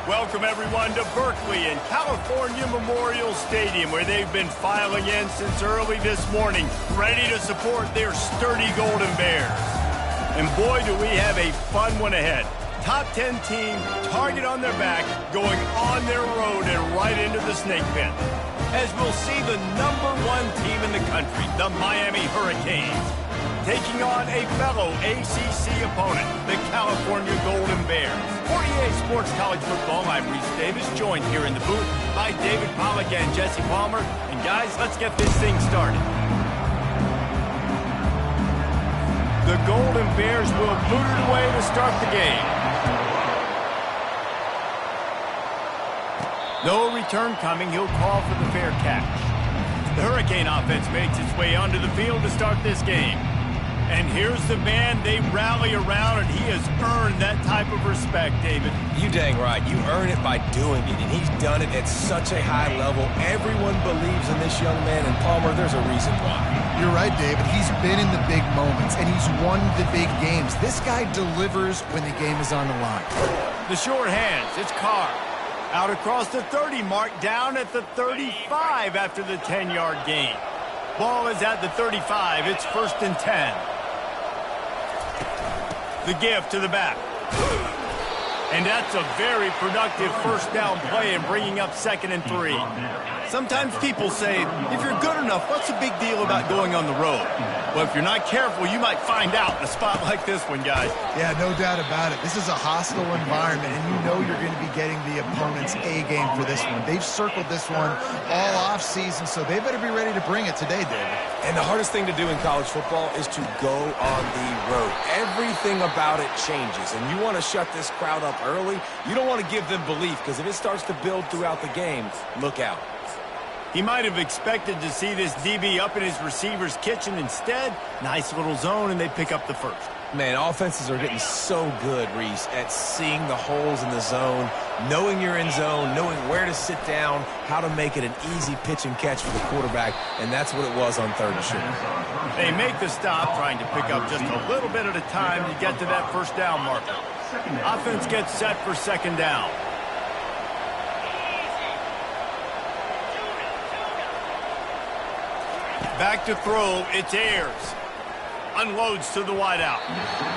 Welcome, everyone, to Berkeley and California Memorial Stadium, where they've been filing in since early this morning, ready to support their sturdy Golden Bears. And boy, do we have a fun one ahead. Top 10 team, target on their back, going on their road and right into the snake pit. As we'll see the #1 team in the country, the Miami Hurricanes, taking on a fellow ACC opponent, the California Golden Bears. For EA Sports College Football, I'm Reese Davis, joined here in the booth by David Pollack and Jesse Palmer. And guys, let's get this thing started. The Golden Bears will boot it away to start the game. No return coming. He'll call for the fair catch. The Hurricane offense makes its way onto the field to start this game. And here's the man they rally around, and he has earned that type of respect, David. You dang right. You earn it by doing it, and he's done it at such a high level. Everyone believes in this young man, and Palmer, there's a reason why. You're right, David. He's been in the big moments, and he's won the big games. This guy delivers when the game is on the line. The short hands, it's Carr. Out across the 30 mark, down at the 35 after the 10-yard gain. Ball is at the 35. It's 1st and 10. The give to the back. And that's a very productive first down play and bringing up 2nd and 3. Sometimes people say, if you're good enough, what's the big deal about going on the road? Well, if you're not careful, you might find out in a spot like this one, guys. Yeah, no doubt about it. This is a hostile environment, and you know you're going to be getting the opponent's A game for this one. They've circled this one all offseason, so they better be ready to bring it today, David. And the hardest thing to do in college football is to go on the road. Everything about it changes, and you want to shut this crowd up early. You don't want to give them belief, because if it starts to build throughout the game, look out. He might have expected to see this DB up in his receiver's kitchen. Instead, nice little zone, and they pick up the first. Man, offenses are getting so good, Reese, at seeing the holes in the zone, knowing you're in zone, knowing where to sit down, how to make it an easy pitch and catch for the quarterback, and that's what it was on 3rd and short. They make the stop, trying to pick up just a little bit at a time to get to that first down marker. Offense gets set for 2nd down. Back to throw, it's Ayers. Unloads to the wideout.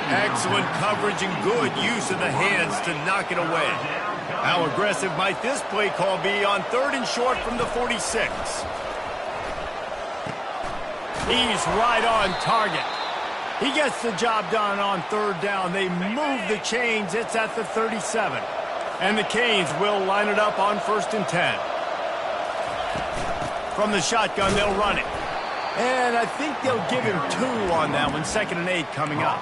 Excellent coverage and good use of the hands to knock it away. How aggressive might this play call be on 3rd and short from the 46? He's right on target. He gets the job done on 3rd down. They move the chains. It's at the 37. And the Canes will line it up on 1st and 10. From the shotgun, they'll run it. And I think they'll give him 2 on that one. 2nd and 8 coming up.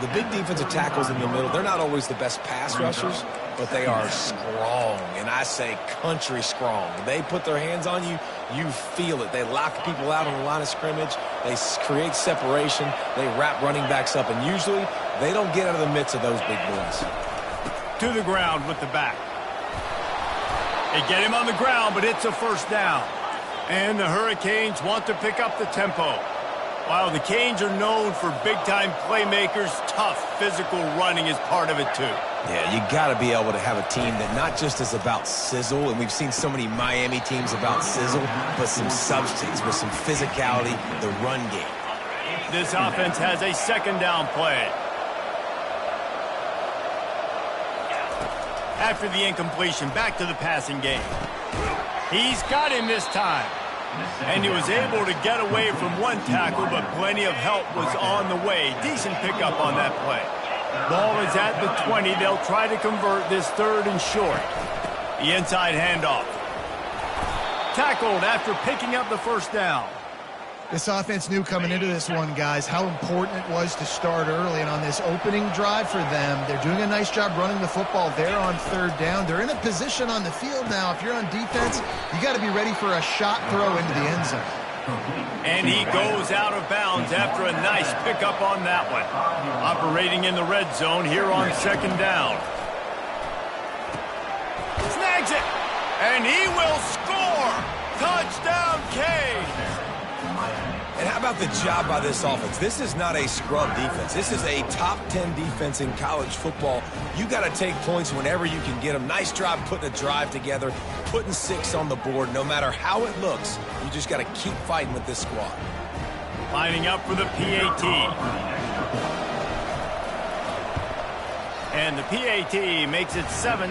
The big defensive tackles in the middle, they're not always the best pass rushers, but they are strong, and I say country strong. They put their hands on you, you feel it. They lock people out on the line of scrimmage. They create separation. They wrap running backs up, and usually they don't get out of the midst of those big boys. To the ground with the back. They get him on the ground, but it's a 1st down. And the Hurricanes want to pick up the tempo. While the Canes are known for big-time playmakers, tough physical running is part of it too. Yeah, you got to be able to have a team that not just is about sizzle, and we've seen so many Miami teams about sizzle, but some substance with some physicality, the run game. This offense has a 2nd down play. After the incompletion, back to the passing game. He's got him this time. And he was able to get away from one tackle, but plenty of help was on the way. Decent pickup on that play. Ball is at the 20. They'll try to convert this 3rd and short. The inside handoff. Tackled after picking up the 1st down. This offense knew coming into this one, guys, how important it was to start early. And on this opening drive for them, they're doing a nice job running the football there on 3rd down. They're in a position on the field now. If you're on defense, you got to be ready for a shot throw into the end zone. And he goes out of bounds after a nice pickup on that one. Operating in the red zone here on 2nd down. Snags it, and he will score. Touchdown, Canes. And how about the job by this offense? This is not a scrub defense. This is a top 10 defense in college football. You got to take points whenever you can get them. Nice job putting a drive together, putting 6 on the board. No matter how it looks, you just got to keep fighting with this squad. Lining up for the PAT. And the PAT makes it 7-0.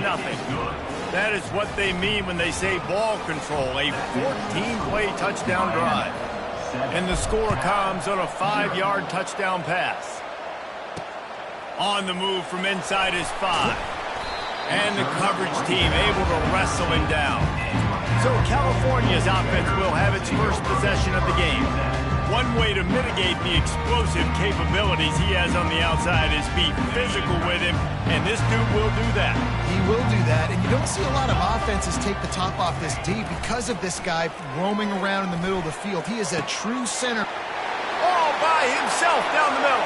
That is what they mean when they say ball control, a 14-play touchdown drive. And the score comes on a 5-yard touchdown pass. On the move from inside his 5. And the coverage team able to wrestle him down. So California's offense will have its first possession of the game. One way to mitigate the explosive capabilities he has on the outside is be physical with him, and this dude will do that. He will do that, and you don't see a lot of offenses take the top off this D because of this guy roaming around in the middle of the field. He is a true center. All by himself down the middle.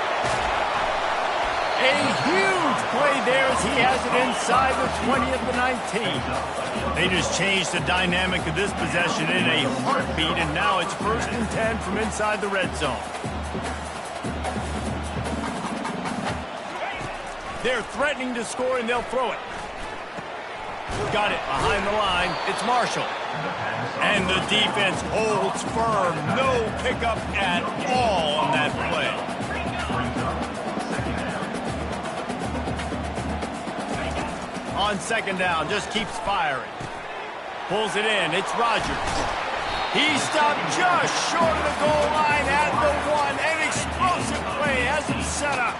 A huge play there as he has it inside the 20 of the 19. They just changed the dynamic of this possession in a heartbeat, and now it's 1st and 10 from inside the red zone. They're threatening to score, and they'll throw it. Got it behind the line. It's Marshall. And the defense holds firm. No pickup at all on that play. On 2nd down, just keeps firing. Pulls it in. It's Rogers. He stopped just short of the goal line at the 1. An explosive play has him set up.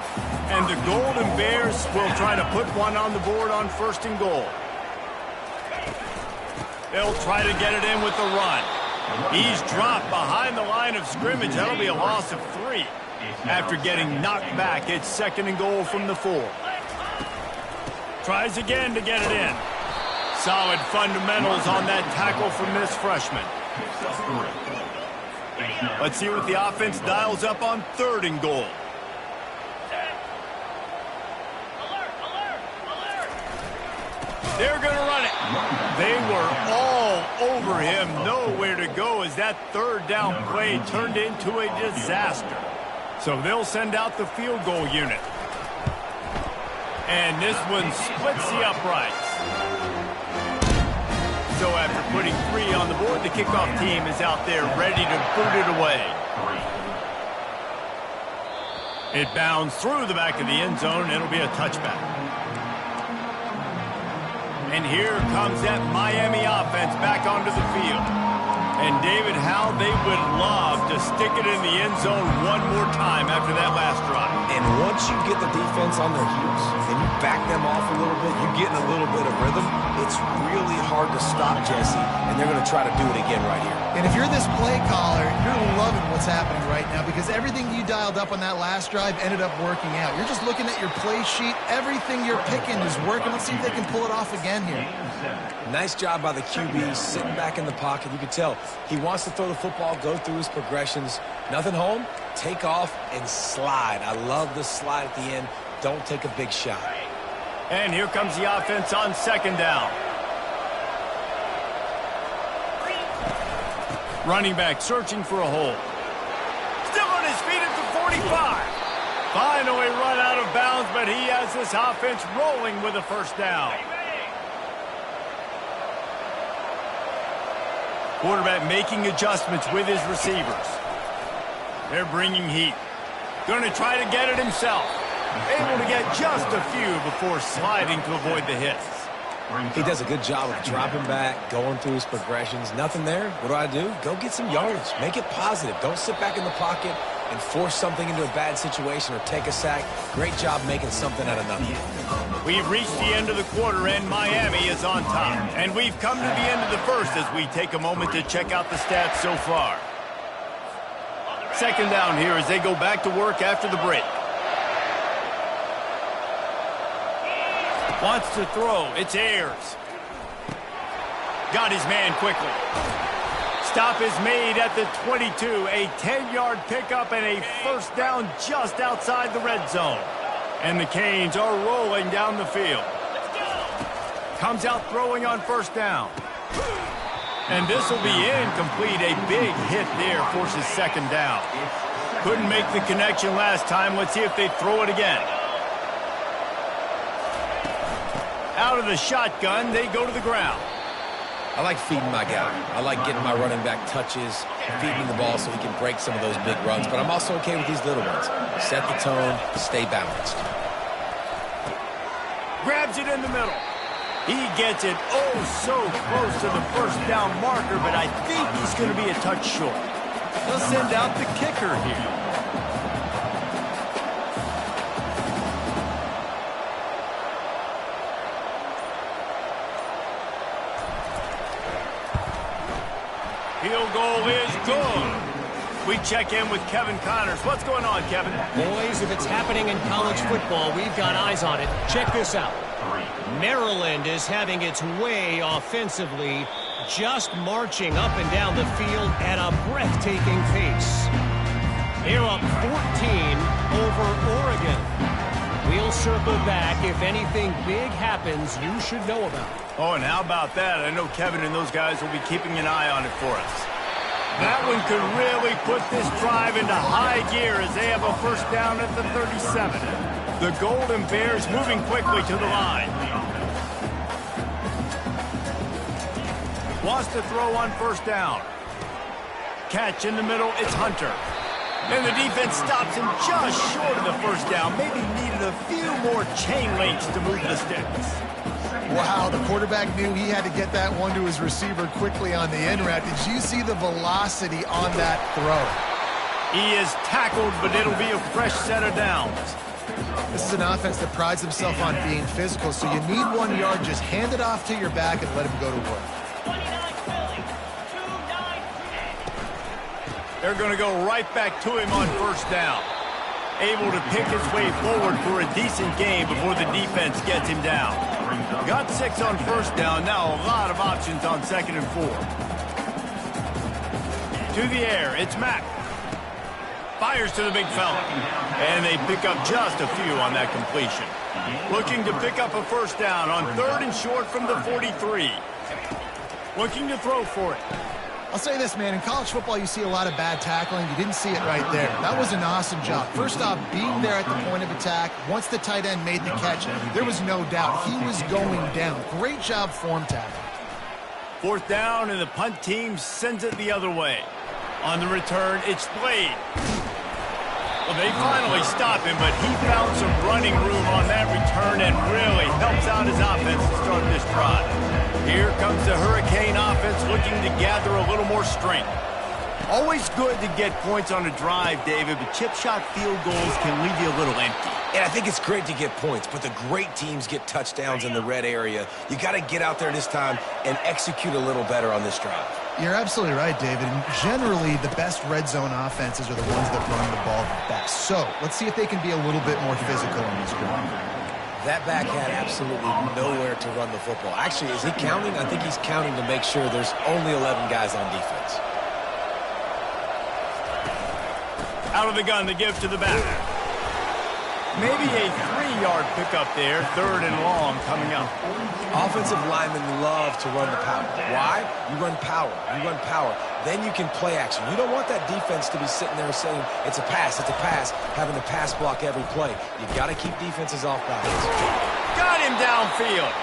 And the Golden Bears will try to put one on the board on 1st and goal. They'll try to get it in with the run. He's dropped behind the line of scrimmage. That'll be a loss of 3. After getting knocked back, it's 2nd and goal from the 4. Tries again to get it in. Solid fundamentals on that tackle from this freshman. Let's see what the offense dials up on 3rd and goal. They're going to run it. They were all over him. Nowhere to go as that 3rd down play turned into a disaster. So they'll send out the field goal unit. And this one splits the uprights. So after putting 3 on the board, the kickoff team is out there ready to boot it away. It bounds through the back of the end zone. It'll be a touchback. And here comes that Miami offense back onto the field. And David, how they would love to stick it in the end zone one more time after that last drive. And once you get the defense on their heels and you back them off a little bit, you get in a little bit of rhythm, it's really hard to stop Jesse, and they're going to try to do it again right here. And if you're this play caller, you're loving what's happening right now because everything you dialed up on that last drive ended up working out. You're just looking at your play sheet. Everything you're picking is working. Let's see if they can pull it off again here. Nice job by the QB, sitting back in the pocket. You can tell he wants to throw the football, go through his progressions. Nothing home, take off, and slide. I love the slide at the end. Don't take a big shot. And here comes the offense on 2nd down. Running back searching for a hole. Still on his feet at the 45. Finally run out of bounds, but he has this offense rolling with a 1st down. Quarterback making adjustments with his receivers. They're bringing heat. Going to try to get it himself. Able to get just a few before sliding to avoid the hits. He does a good job of dropping back, going through his progressions. Nothing there. What do? Go get some yardage. Make it positive. Don't sit back in the pocket and force something into a bad situation or take a sack. Great job making something out of nothing. We've reached the end of the quarter, and Miami is on top. And we've come to the end of the 1st as we take a moment to check out the stats so far. 2nd down here as they go back to work after the break. Wants to throw. It's Ayers. Got his man quickly. Stop is made at the 22. A 10-yard pickup and a 1st down just outside the red zone. And the Canes are rolling down the field. Comes out throwing on 1st down. And this will be incomplete. A big hit there forces second down. Couldn't make the connection last time. Let's see if they throw it again. Out of the shotgun, they go to the ground. I like feeding my guy. I like getting my running back touches, feeding the ball so he can break some of those big runs. But I'm also okay with these little ones. Set the tone, stay balanced. Grabs it in the middle. He gets it so close to the first down marker, but I think he's going to be a touch short. They'll send out the kicker here. Field goal is good. We check in with Kevin Connors. What's going on, Kevin? Boys, if it's happening in college football, we've got eyes on it. Check this out. Maryland is having its way offensively, just marching up and down the field at a breathtaking pace. They're up 14 over Oregon. We'll circle back if anything big happens you should know about. Oh, and how about that? I know Kevin and those guys will be keeping an eye on it for us. That one could really put this drive into high gear as they have a first down at the 37. The Golden Bears moving quickly to the line. Wants to throw on first down. Catch in the middle, it's Hunter. And the defense stops him just short of the first down. Maybe needed a few more chain links to move the sticks. Wow, the quarterback knew he had to get that one to his receiver quickly on the in route. Did you see the velocity on that throw? He is tackled, but it'll be a fresh set of downs. This is an offense that prides himself on being physical, so you need 1 yard. Just hand it off to your back and let him go to work. They're going to go right back to him on first down. Able to pick his way forward for a decent game before the defense gets him down. Got 6 on first down. Now a lot of options on 2nd and 4. To the air, it's Mack. Fires to the big fella. And they pick up just a few on that completion. Looking to pick up a first down on 3rd and short from the 43. Looking to throw for it. I'll say this, man. In college football, you see a lot of bad tackling. You didn't see it right there. That was an awesome job. First off, being there at the point of attack. Once the tight end made the catch, there was no doubt he was going down. Great job form tackling. 4th down, and the punt team sends it the other way. On the return, it's Slade. Well, they finally stop him, but he found some running room on that return and really helps out his offense to start this drive. Here comes the Hurricane offense looking to gather a little more strength. Always good to get points on a drive, David, but chip shot field goals can leave you a little empty. And I think it's great to get points, but the great teams get touchdowns in the red area. You got to get out there this time and execute a little better on this drive. You're absolutely right, David. And generally, the best red zone offenses are the ones that run the ball the best. So let's see if they can be a little bit more physical on this drive. That back had absolutely nowhere to run the football. Actually, is he counting? I think he's counting to make sure there's only 11 guys on defense. Out of the gun, the give to the back. Maybe a 3-yard pickup there, 3rd and long coming up. Offensive linemen love to run the power. Why? You run power. You run power. Then you can play action. You don't want that defense to be sitting there saying, it's a pass, having to pass block every play. You've got to keep defenses off balance. Got him downfield.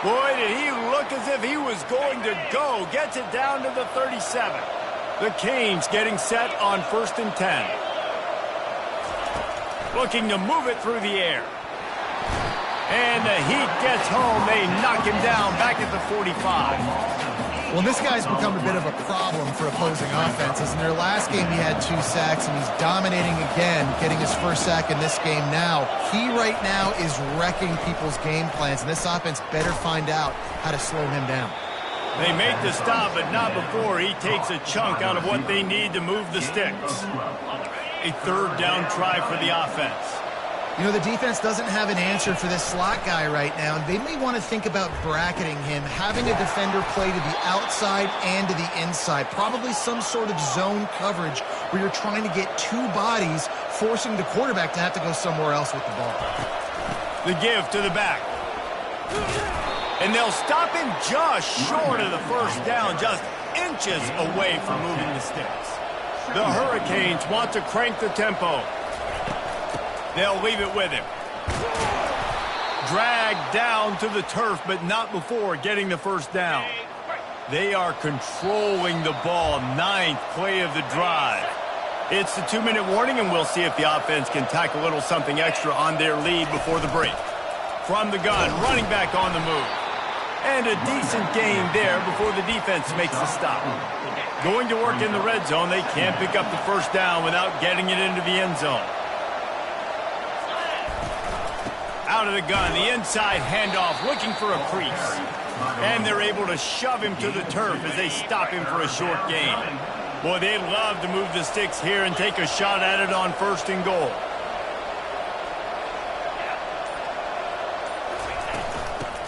Boy, did he look as if he was going to go. Gets it down to the 37. The Canes getting set on 1st and 10. Looking to move it through the air. And the Heat gets home. They knock him down back at the 45. Well, this guy's become a bit of a problem for opposing offenses. In their last game, he had 2 sacks, and he's dominating again, getting his first sack in this game now. He right now is wrecking people's game plans, and this offense better find out how to slow him down. They make the stop, but not before he takes a chunk out of what they need to move the sticks. A 3rd down try for the offense. You know, the defense doesn't have an answer for this slot guy right now, and they may want to think about bracketing him, having a defender play to the outside and to the inside. Probably some sort of zone coverage where you're trying to get 2 bodies, forcing the quarterback to have to go somewhere else with the ball. The give to the back. And they'll stop him just short of the first down, just inches away from moving the sticks. The Hurricanes want to crank the tempo. They'll leave it with him. Dragged down to the turf, but not before getting the first down. They are controlling the ball. 9th play of the drive. It's the 2-minute warning, and we'll see if the offense can tack a little something extra on their lead before the break. From the gun, running back on the move. And a decent gain there before the defense makes the stop. Going to work in the red zone, they can't pick up the first down without getting it into the end zone. Out of the gun, the inside handoff, looking for a crease. And they're able to shove him to the turf as they stop him for a short gain. Boy, they'd love to move the sticks here and take a shot at it on 1st and goal.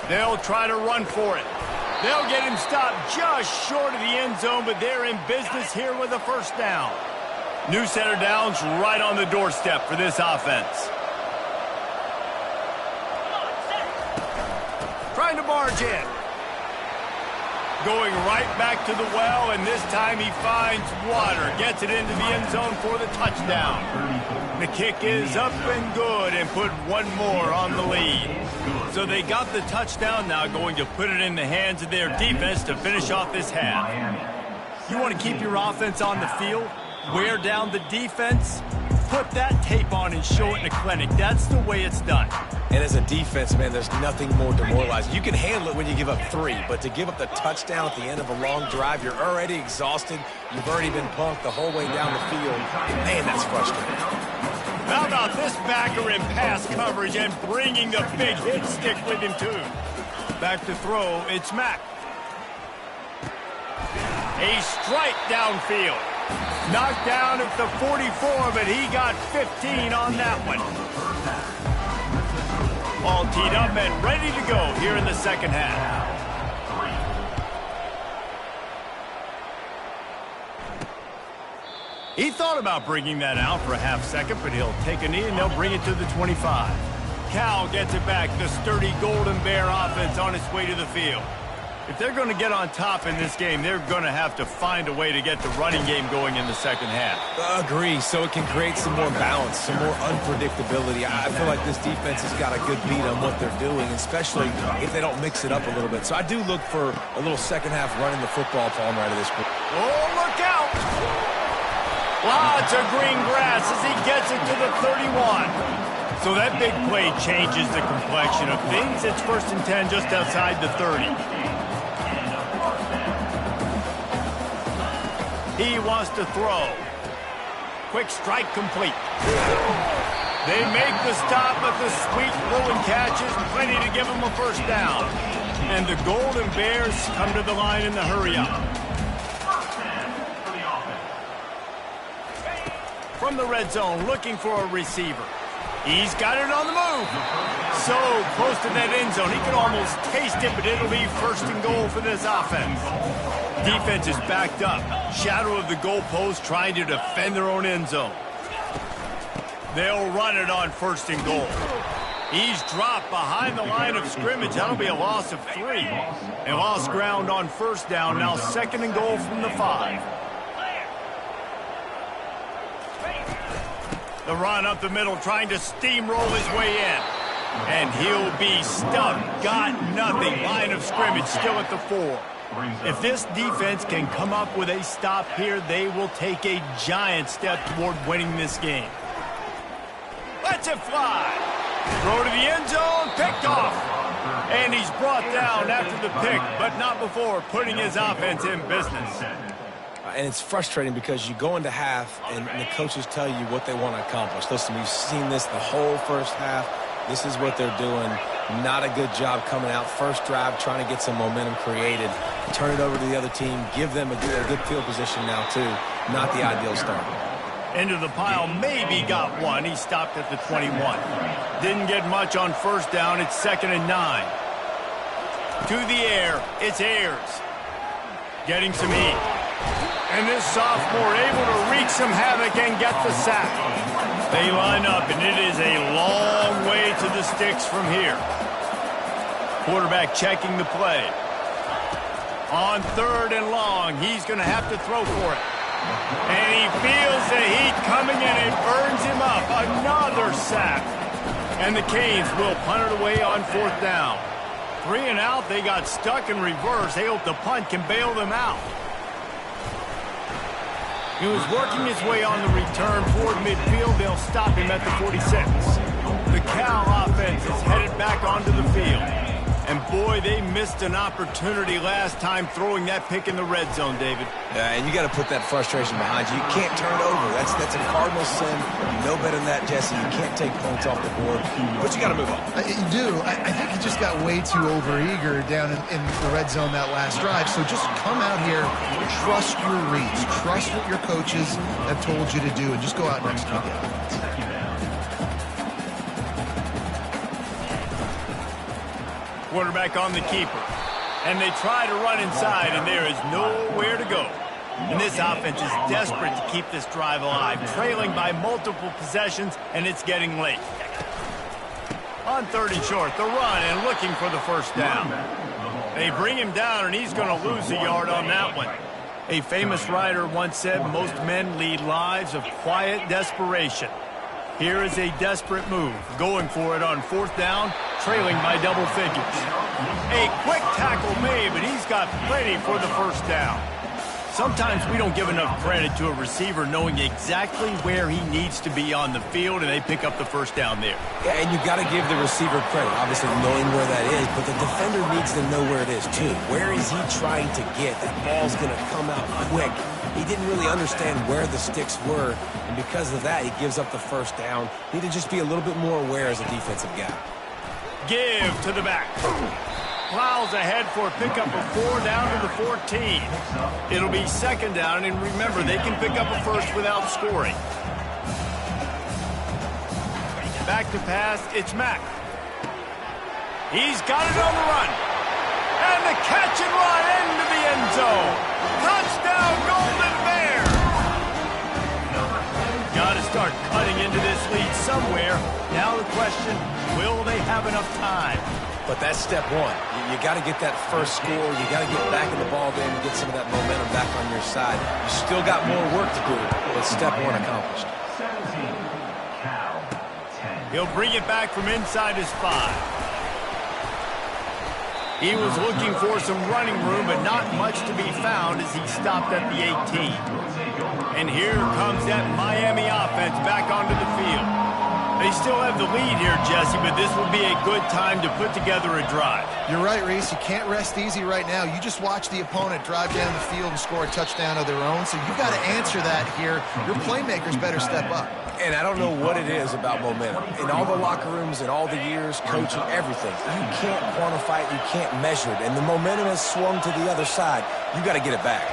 They'll try to run for it. They'll get him stopped just short of the end zone, but they're in business here with a first down. New set of downs right on the doorstep for this offense. Trying to barge in. Going right back to the well, and this time he finds water. Gets it into the end zone for the touchdown. The kick is up and good and put one more on the lead. So they got the touchdown, now going to put it in the hands of their defense to finish off this half. You want to keep your offense on the field? Wear down the defense? Put that tape on and show it in the clinic. That's the way it's done. And as a defense, man, there's nothing more demoralizing. You can handle it when you give up 3, but to give up the touchdown at the end of a long drive, you're already exhausted. You've already been punked the whole way down the field. Man, that's frustrating. How about this backer in pass coverage and bringing the big hit stick with him, too? Back to throw, it's Mack. A strike downfield. Knocked down at the 44, but he got 15 on that one. All teed up and ready to go here in the second half. He thought about bringing that out for a half second, but he'll take a knee and they'll bring it to the 25. Cal gets it back. The sturdy Golden Bear offense on its way to the field. If they're going to get on top in this game, they're going to have to find a way to get the running game going in the second half. Agree, so it can create some more balance, some more unpredictability. I feel like this defense has got a good beat on what they're doing, especially if they don't mix it up a little bit. So I do look for a little second half running the football falling right of this group. Oh, look out! Lots of green grass as he gets it to the 31. So that big play changes the complexion of things. It's 1st and 10 just outside the 30. He wants to throw. Quick strike complete. They make the stop, but the sweet throwing catch is plenty to give them a first down. And the Golden Bears come to the line in the hurry-up. From the red zone, looking for a receiver. He's got it on the move. So close to that end zone, he can almost taste it, but it'll be 1st and goal for this offense. Defense is backed up. Shadow of the goalpost trying to defend their own end zone. They'll run it on 1st and goal. He's dropped behind the line of scrimmage. That'll be a loss of 3. And lost ground on 1st down. Now 2nd and goal from the 5. The run up the middle, trying to steamroll his way in. And he'll be stuck. Got nothing. Line of scrimmage still at the 4. If this defense can come up with a stop here, they will take a giant step toward winning this game. Lets it fly. Throw to the end zone, picked off. And he's brought down after the pick, but not before putting his offense in business. And it's frustrating because you go into half and the coaches tell you what they want to accomplish. Listen, we've seen this the whole first half. This is what they're doing. Not a good job coming out. First drive, trying to get some momentum created. Turn it over to the other team. Give them a good field position now, too. Not the ideal start. Into the pile, maybe got one. He stopped at the 21. Didn't get much on 1st down. It's 2nd and 9. To the air, it's Ayers. Getting some heat. And this sophomore able to wreak some havoc and get the sack. They line up, and it is a long way to the sticks from here. Quarterback checking the play. On 3rd and long, he's going to have to throw for it. And he feels the heat coming in. It burns him up. Another sack. And the Canes will punt it away on 4th down. 3 and out, they got stuck in reverse. They hope the punt can bail them out. He was working his way on the return toward midfield. They'll stop him at the 46. The Cal offense is headed back onto the field. And, boy, they missed an opportunity last time throwing that pick in the red zone, David. Yeah, and you got to put that frustration behind you. You can't turn it over. That's a cardinal sin. You know better than that, Jesse. You can't take points off the board. But you got to move on. You do. I think he just got way too overeager down in the red zone that last drive. So just come out here, trust your reads, trust what your coaches have told you to do, and just go out and execute the offense. Quarterback on the keeper. And they try to run inside, and there is nowhere to go. And this offense is desperate to keep this drive alive, trailing by multiple possessions, and it's getting late. On 3rd and short, the run and looking for the first down. They bring him down, and he's going to lose a yard on that one. A famous writer once said, most men lead lives of quiet desperation. Here is a desperate move, going for it on 4th down, trailing by double figures. A quick tackle made, but he's got plenty for the first down. Sometimes we don't give enough credit to a receiver knowing exactly where he needs to be on the field, and they pick up the first down there. Yeah, and you got to give the receiver credit, obviously knowing where that is, but the defender needs to know where it is too. Where is he trying to get? That ball's going to come out quick. He didn't really understand where the sticks were, and because of that, he gives up the first down. Need to just be a little bit more aware as a defensive guy. Give to the back. Plows ahead for a pickup of 4 down to the 14. It'll be 2nd down, and remember, they can pick up a first without scoring. Back to pass, it's Mack. He's got it on the run. And the catch and run into the end zone. Touchdown, Golden Bears! Got to start cutting into this lead somewhere. Now the question, will they have enough time? But that's step one. You got to get that first score. You got to get back in the ball game and get some of that momentum back on your side. You still got more work to do, but step one accomplished. He'll bring it back from inside his 5. He was looking for some running room, but not much to be found as he stopped at the 18. And here comes that Miami offense back onto the field. They still have the lead here, Jesse, but this will be a good time to put together a drive. You're right, Reese. You can't rest easy right now. You just watch the opponent drive down the field and score a touchdown of their own, so you've got to answer that here. Your playmakers better step up. And I don't know what it is about momentum. In all the locker rooms, in all the years, coaching, everything, you can't quantify it, you can't measure it. And the momentum has swung to the other side. You got to get it back.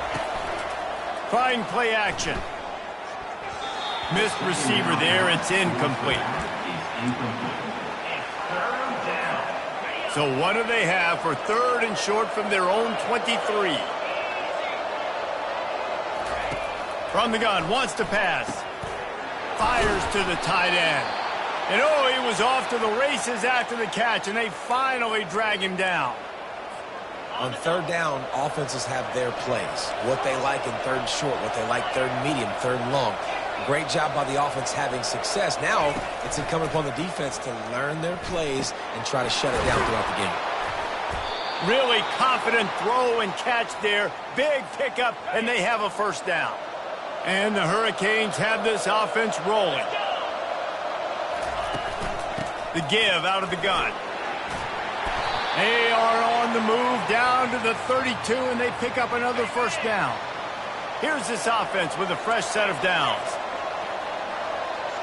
Trying play action. Missed receiver there. It's incomplete. So what do they have for 3rd and short from their own 23? From the gun, wants to pass. Fires to the tight end. And oh, he was off to the races after the catch, and they finally drag him down. On 3rd down, offenses have their plays. What they like in 3rd and short, what they like 3rd and medium, 3rd and long. Great job by the offense having success. Now it's incumbent upon the defense to learn their plays and try to shut it down throughout the game. Really confident throw and catch there. Big pickup, and they have a first down. And the Hurricanes have this offense rolling. The give out of the gun. They are on the move down to the 32, and they pick up another first down. Here's this offense with a fresh set of downs.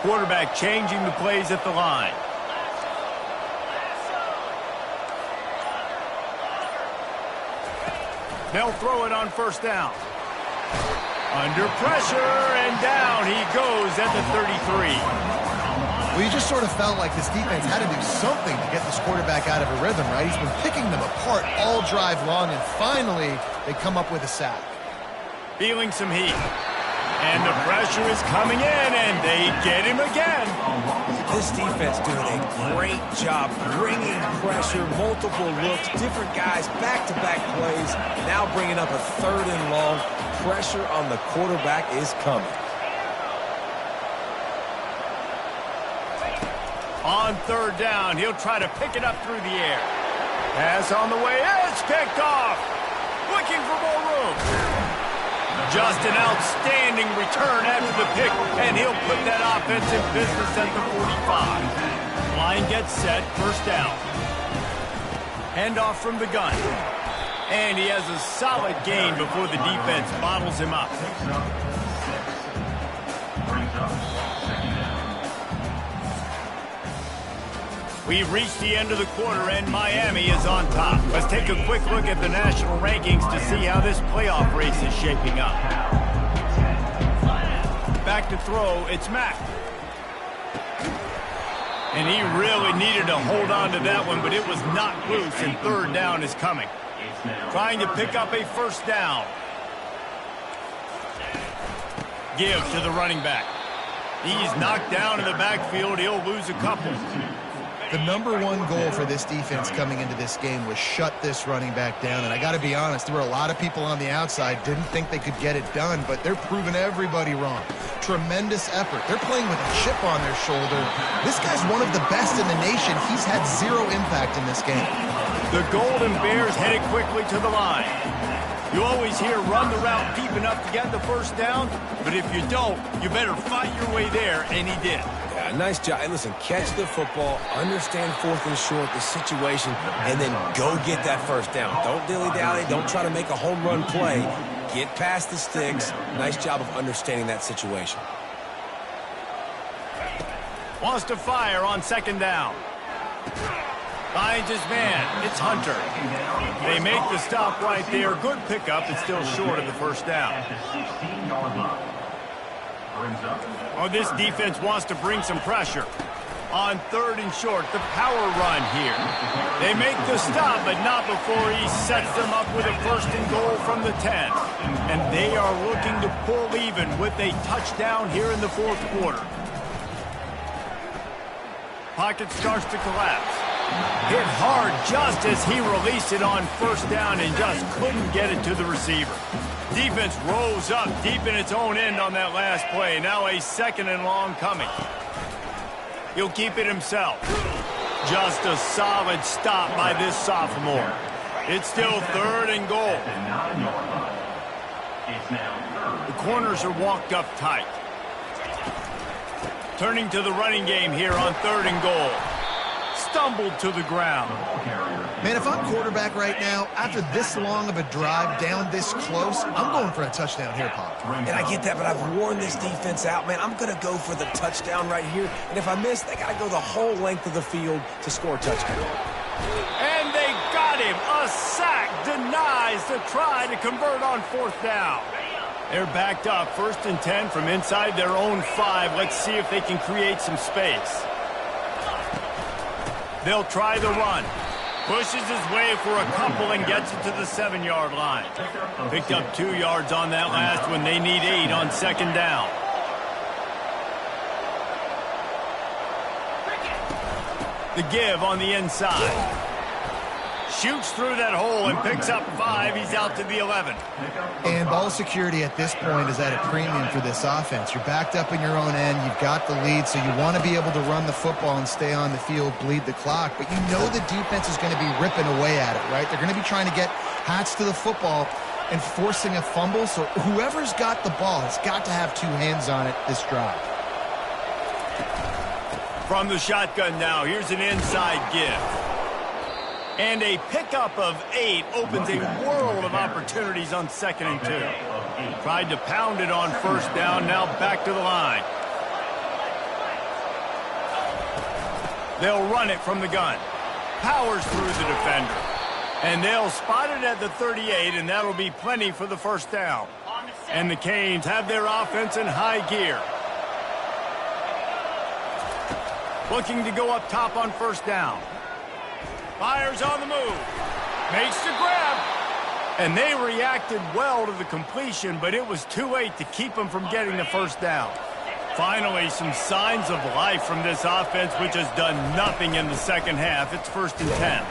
Quarterback changing the plays at the line. They'll throw it on first down. Under pressure, and down he goes at the 33. Well, you just sort of felt like this defense had to do something to get this quarterback out of a rhythm, right? He's been picking them apart all drive long, and finally they come up with a sack. Feeling some heat. And the pressure is coming in, and they get him again. This defense doing a great job bringing pressure, multiple looks, different guys, back-to-back plays, now bringing up a 3rd and long. Pressure on the quarterback is coming. On 3rd down, he'll try to pick it up through the air. Pass on the way, it's picked off. Looking for more room. Just an outstanding return after the pick, and he'll put that offense in business at the 45. Line gets set, 1st down. Handoff from the gun. And he has a solid gain before the defense bottles him up. We've reached the end of the quarter, and Miami is on top. Let's take a quick look at the national rankings to see how this playoff race is shaping up. Back to throw, it's Mack. And he really needed to hold on to that one, but it was not loose, and 3rd down is coming. Trying to pick up a 1st down. Give to the running back. He's knocked down in the backfield. He'll lose a couple. The #1 goal for this defense coming into this game was shut this running back down. And I got to be honest, there were a lot of people on the outside didn't think they could get it done, but they're proving everybody wrong. Tremendous effort. They're playing with a chip on their shoulder. This guy's one of the best in the nation. He's had 0 impact in this game. The Golden Bears headed quickly to the line. You always hear run the route deep enough to get the 1st down, but if you don't, you better fight your way there, and he did. Yeah, nice job. And listen, catch the football, understand 4th and short, the situation, and then go get that 1st down. Don't dilly-dally. Don't try to make a home run play. Get past the sticks. Nice job of understanding that situation. Wants to fire on 2nd down. Finds his man. It's Hunter. They make the stop right there. Good pickup. It's still short of the 1st down. Oh, this defense wants to bring some pressure. On 3rd and short, the power run here. They make the stop, but not before he sets them up with a 1st and goal from the 10. And they are looking to pull even with a touchdown here in the 4th quarter. Pocket starts to collapse. Hit hard just as he released it on 1st down and just couldn't get it to the receiver. Defense rose up deep in its own end on that last play. Now a 2nd and long coming. He'll keep it himself. Just a solid stop by this sophomore. It's still 3rd and goal. The corners are walked up tight. Turning to the running game here on 3rd and goal. Stumbled to the ground. Man, if I'm quarterback right now, after this long of a drive down this close, I'm going for a touchdown here, Pop. And I get that, but I've worn this defense out, man. I'm going to go for the touchdown right here. And if I miss, they got to go the whole length of the field to score a touchdown. And they got him. A sack denies the try to convert on 4th down. They're backed up. 1st and 10 from inside their own 5. Let's see if they can create some space. They'll try the run. Pushes his way for a couple and gets it to the 7-yard line. Picked up 2 yards on that last one. They need 8 on 2nd down. The give on the inside. Shoots through that hole and picks up 5. He's out to the 11. And ball security at this point is at a premium for this offense. You're backed up in your own end. You've got the lead, so you want to be able to run the football and stay on the field, bleed the clock. But you know the defense is going to be ripping away at it, right? They're going to be trying to get Hats to the football and forcing a fumble. So whoever's got the ball has got to have 2 hands on it this drive. From the shotgun now, here's an inside give. And a pickup of 8 opens a world of opportunities on 2nd and 2. Tried to pound it on 1st down, now back to the line. They'll run it from the gun. Powers through the defender. And they'll spot it at the 38, and that'll be plenty for the 1st down. And the Canes have their offense in high gear. Looking to go up top on 1st down. Fires on the move. Makes the grab. And they reacted well to the completion, but it was too late to keep them from getting the 1st down. Finally, some signs of life from this offense, which has done nothing in the second half. It's 1st and 10.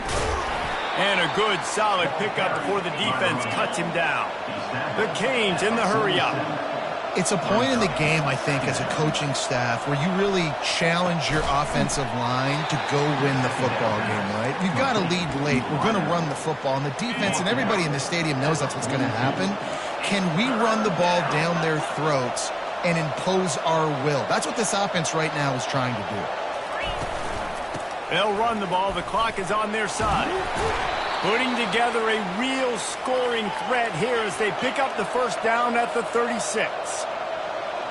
And a good, solid pickup before the defense cuts him down. The Canes in the hurry-up. It's a point in the game, I think, as a coaching staff where you really challenge your offensive line to go win the football game, right? You've got to lead late. We're going to run the football. And the defense and everybody in the stadium knows that's what's going to happen. Can we run the ball down their throats and impose our will? That's what this offense right now is trying to do. They'll run the ball. The clock is on their side. Putting together a real scoring threat here as they pick up the first down at the 36.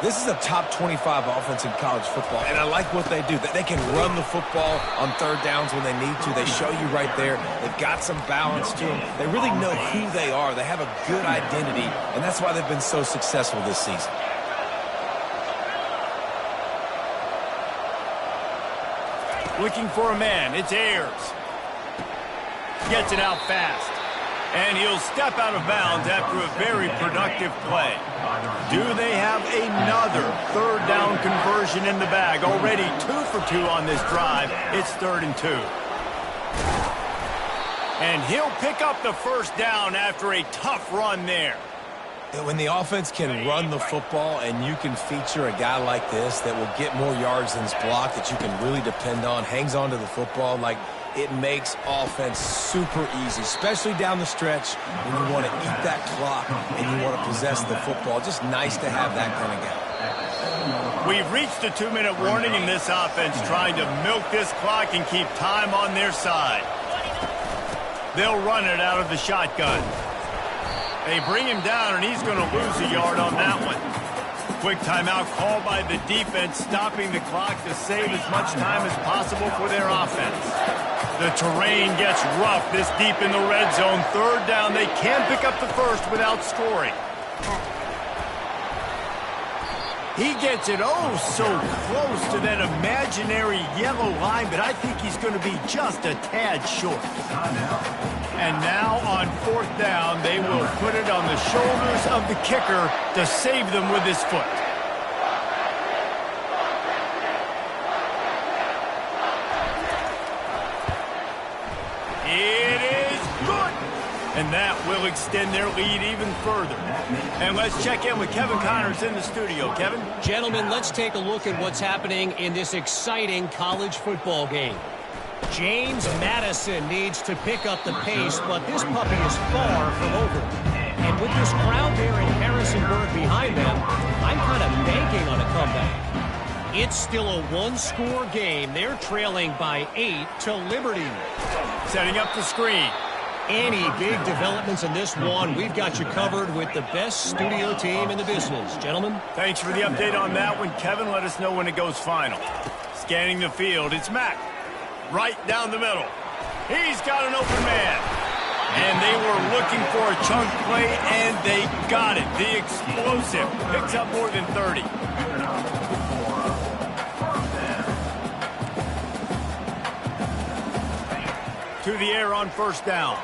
This is a top 25 offense in college football, and I like what they do. They can run the football on third downs when they need to. They show you right there. They've got some balance to them. They really know who they are. They have a good identity, and that's why they've been so successful this season. Looking for a man. It's Ayers. Gets it out fast. And he'll step out of bounds after a very productive play. Do they have another third down conversion in the bag? Already 2 for 2 on this drive. It's 3rd and 2. And he'll pick up the first down after a tough run there. When the offense can run the football and you can feature a guy like this that will get more yards than his block, that you can really depend on, hangs on to the football, like it makes offense super easy, especially down the stretch when you want to eat that clock and you want to possess the football. Just nice to have that kind of guy. We've reached the 2-minute warning in this offense, trying to milk this clock and keep time on their side. They'll run it out of the shotgun. They bring him down, and he's going to lose a yard on that one. Quick timeout called by the defense, stopping the clock to save as much time as possible for their offense. The terrain gets rough this deep in the red zone. 3rd down. They can pick up the first without scoring. He gets it so close to that imaginary yellow line, but I think he's going to be just a tad short. And now on 4th down, they will put it on the shoulders of the kicker to save them with his foot. It is good. And that will extend their lead even further. And let's check in with Kevin Connors in the studio. Kevin? Gentlemen, let's take a look at what's happening in this exciting college football game. James Madison needs to pick up the pace, but this puppy is far from over. And with this crowd there in Harrisonburg behind them, I'm kind of banking on a comeback. It's still a one-score game. They're trailing by 8 to Liberty. Setting up the screen. Any big developments in this one, we've got you covered with the best studio team in the business. Gentlemen? Thanks for the update on that one, Kevin. Let us know when it goes final. Scanning the field, it's Mack. Right down the middle. He's got an open man. And they were looking for a chunk play, and they got it. The explosive picks up more than 30. To the air on 1st down.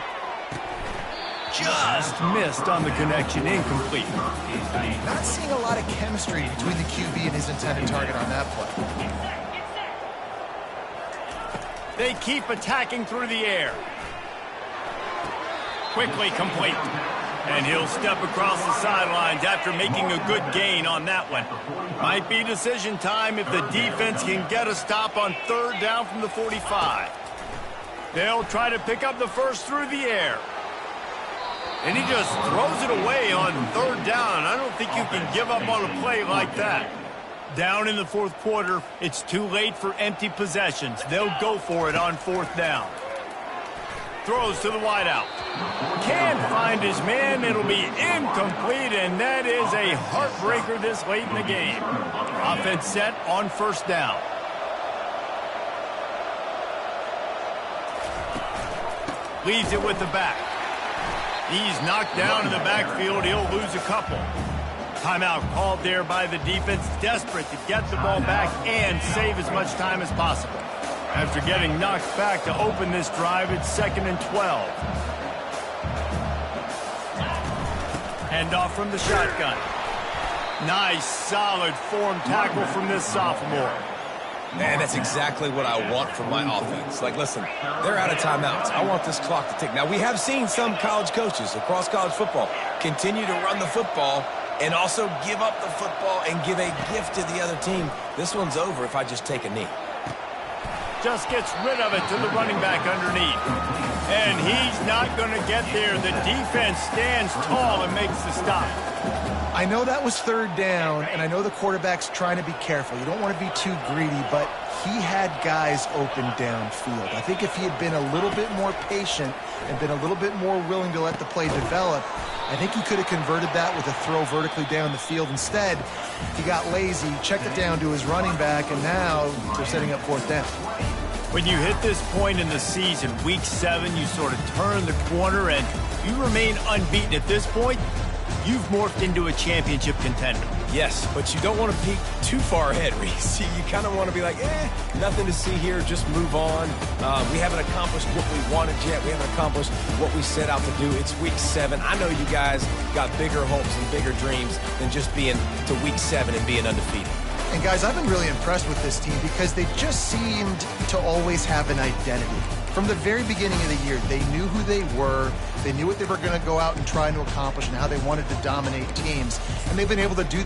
Just missed on the connection. Incomplete. Not seeing a lot of chemistry between the QB and his intended target on that play. They keep attacking through the air. Quickly complete. And he'll step across the sidelines after making a good gain on that one. Might be decision time if the defense can get a stop on 3rd down from the 45. They'll try to pick up the first through the air. And he just throws it away on 3rd down. I don't think you can give up on a play like that. Down in the 4th quarter, it's too late for empty possessions. They'll go for it on 4th down. Throws to the wideout. Can't find his man. It'll be incomplete, and that is a heartbreaker this late in the game. Offense set on 1st down. Leaves it with the back. He's knocked down in the backfield. He'll lose a couple. Timeout called there by the defense, desperate to get the ball back and save as much time as possible. After getting knocked back to open this drive, it's 2nd and 12. Hand off from the shotgun. Nice, solid form tackle from this sophomore. Man, that's exactly what I want from my offense. Like, listen, they're out of timeouts. I want this clock to tick. Now, we have seen some college coaches across college football continue to run the football and also give up the football and give a gift to the other team. This one's over if I just take a knee. Just gets rid of it to the running back underneath. And he's not going to get there. The defense stands tall and makes the stop. I know that was third down, and I know the quarterback's trying to be careful. You don't want to be too greedy, but he had guys open downfield. I think if he had been a little bit more patient and been a little bit more willing to let the play develop, I think he could have converted that with a throw vertically down the field. Instead, he got lazy, checked it down to his running back, and now they're setting up fourth down. When you hit this point in the season, week 7, you sort of turn the corner and you remain unbeaten. At this point, you've morphed into a championship contender. Yes, but you don't want to peek too far ahead, Reese. You kind of want to be like, nothing to see here, just move on. We haven't accomplished what we wanted yet. We haven't accomplished what we set out to do. It's week 7. I know you guys got bigger hopes and bigger dreams than just being to week 7 and being undefeated. And guys, I've been really impressed with this team because they just seemed to always have an identity. From the very beginning of the year, they knew who they were, they knew what they were going to go out and try to accomplish and how they wanted to dominate teams. And they've been able to do